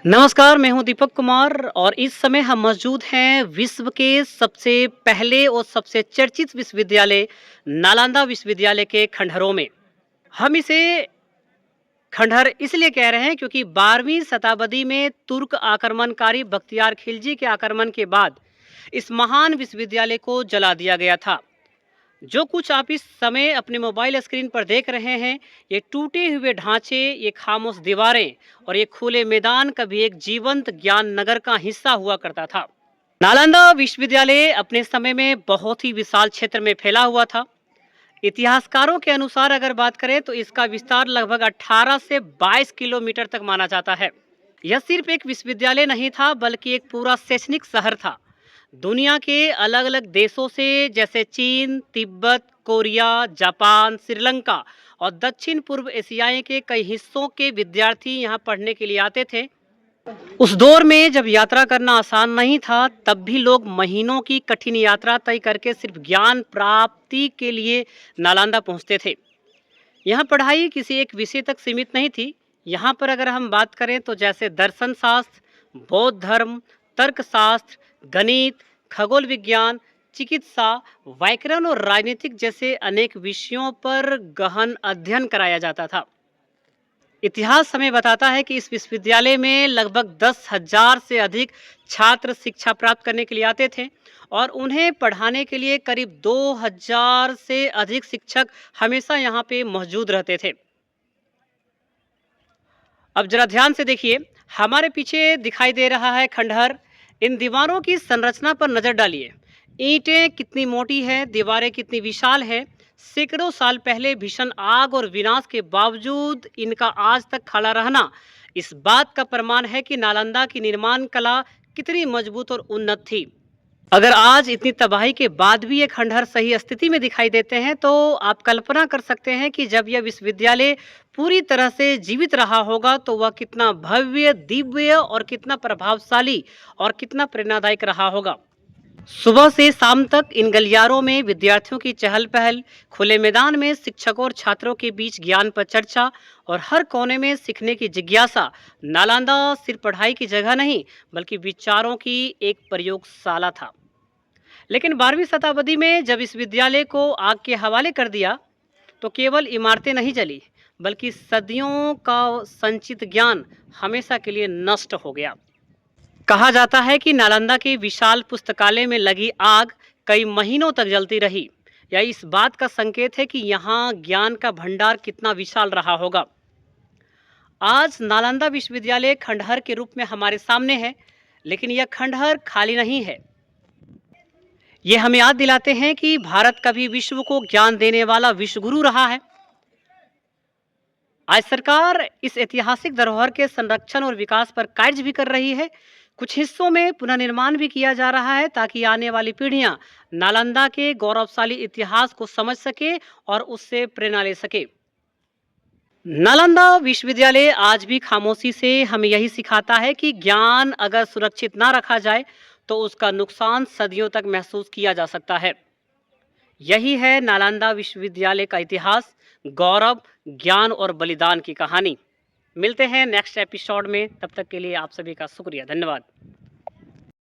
नमस्कार, मैं हूं दीपक कुमार और इस समय हम मौजूद हैं विश्व के सबसे पहले और सबसे चर्चित विश्वविद्यालय नालंदा विश्वविद्यालय के खंडहरों में। हम इसे खंडहर इसलिए कह रहे हैं क्योंकि 12वीं शताब्दी में तुर्क आक्रमणकारी बख्तियार खिलजी के आक्रमण के बाद इस महान विश्वविद्यालय को जला दिया गया था। जो कुछ आप इस समय अपने मोबाइल स्क्रीन पर देख रहे हैं, ये टूटे हुए ढांचे, ये खामोश दीवारें और ये खुले मैदान कभी एक जीवंत ज्ञान नगर का हिस्सा हुआ करता था। नालंदा विश्वविद्यालय अपने समय में बहुत ही विशाल क्षेत्र में फैला हुआ था। इतिहासकारों के अनुसार अगर बात करें तो इसका विस्तार लगभग 18 से 22 किलोमीटर तक माना जाता है। यह सिर्फ एक विश्वविद्यालय नहीं था बल्कि एक पूरा शैक्षणिक शहर था। दुनिया के अलग अलग देशों से जैसे चीन, तिब्बत, कोरिया, जापान, श्रीलंका और दक्षिण पूर्व एशियाई के कई हिस्सों के विद्यार्थी यहाँ पढ़ने के लिए आते थे। उस दौर में जब यात्रा करना आसान नहीं था, तब भी लोग महीनों की कठिन यात्रा तय करके सिर्फ ज्ञान प्राप्ति के लिए नालंदा पहुंचते थे। यहाँ पढ़ाई किसी एक विषय तक सीमित नहीं थी। यहाँ पर अगर हम बात करें तो जैसे दर्शन शास्त्र, बौद्ध धर्म, तर्कशास्त्र, गणित, खगोल विज्ञान, चिकित्सा, व्याकरण और राजनीतिक जैसे अनेक विषयों पर गहन अध्ययन कराया जाता था। इतिहास हमें बताता है कि इस विश्वविद्यालय में लगभग 10,000 से अधिक छात्र शिक्षा प्राप्त करने के लिए आते थे और उन्हें पढ़ाने के लिए करीब 2,000 से अधिक शिक्षक हमेशा यहाँ पे मौजूद रहते थे। अब जरा ध्यान से देखिए, हमारे पीछे दिखाई दे रहा है खंडहर। इन दीवारों की संरचना पर नजर डालिए। ईंटें कितनी मोटी है, दीवारें कितनी विशाल है। सैकड़ों साल पहले भीषण आग और विनाश के बावजूद इनका आज तक खड़ा रहना इस बात का प्रमाण है कि नालंदा की निर्माण कला कितनी मजबूत और उन्नत थी। अगर आज इतनी तबाही के बाद भी ये खंडहर सही स्थिति में दिखाई देते हैं, तो आप कल्पना कर सकते हैं कि जब यह विश्वविद्यालय पूरी तरह से जीवित रहा होगा तो वह कितना भव्य, दिव्य और कितना प्रभावशाली और कितना प्रेरणादायक रहा होगा। सुबह से शाम तक इन गलियारों में विद्यार्थियों की चहल पहल, खुले मैदान में शिक्षकों और छात्रों के बीच ज्ञान पर चर्चा और हर कोने में सीखने की जिज्ञासा। नालंदा सिर्फ पढ़ाई की जगह नहीं बल्कि विचारों की एक प्रयोगशाला था। लेकिन 12वीं शताब्दी में जब इस विद्यालय को आग के हवाले कर दिया तो केवल इमारतें नहीं जली बल्कि सदियों का संचित ज्ञान हमेशा के लिए नष्ट हो गया। कहा जाता है कि नालंदा के विशाल पुस्तकालय में लगी आग कई महीनों तक जलती रही। यह इस बात का संकेत है कि यहाँ ज्ञान का भंडार कितना विशाल रहा होगा। आज नालंदा विश्वविद्यालय खंडहर के रूप में हमारे सामने है, लेकिन यह खंडहर खाली नहीं है। ये हमें याद दिलाते हैं कि भारत कभी विश्व को ज्ञान देने वाला विश्वगुरु रहा है। आज सरकार इस ऐतिहासिक धरोहर के संरक्षण और विकास पर कार्य भी कर रही है। कुछ हिस्सों में पुनर्निर्माण भी किया जा रहा है ताकि आने वाली पीढ़ियां नालंदा के गौरवशाली इतिहास को समझ सके और उससे प्रेरणा ले सके। नालंदा विश्वविद्यालय आज भी खामोशी से हमें यही सिखाता है कि ज्ञान अगर सुरक्षित ना रखा जाए तो उसका नुकसान सदियों तक महसूस किया जा सकता है। यही है नालंदा विश्वविद्यालय का इतिहास, गौरव, ज्ञान और बलिदान की कहानी। मिलते हैं नेक्स्ट एपिसोड में, तब तक के लिए आप सभी का शुक्रिया, धन्यवाद।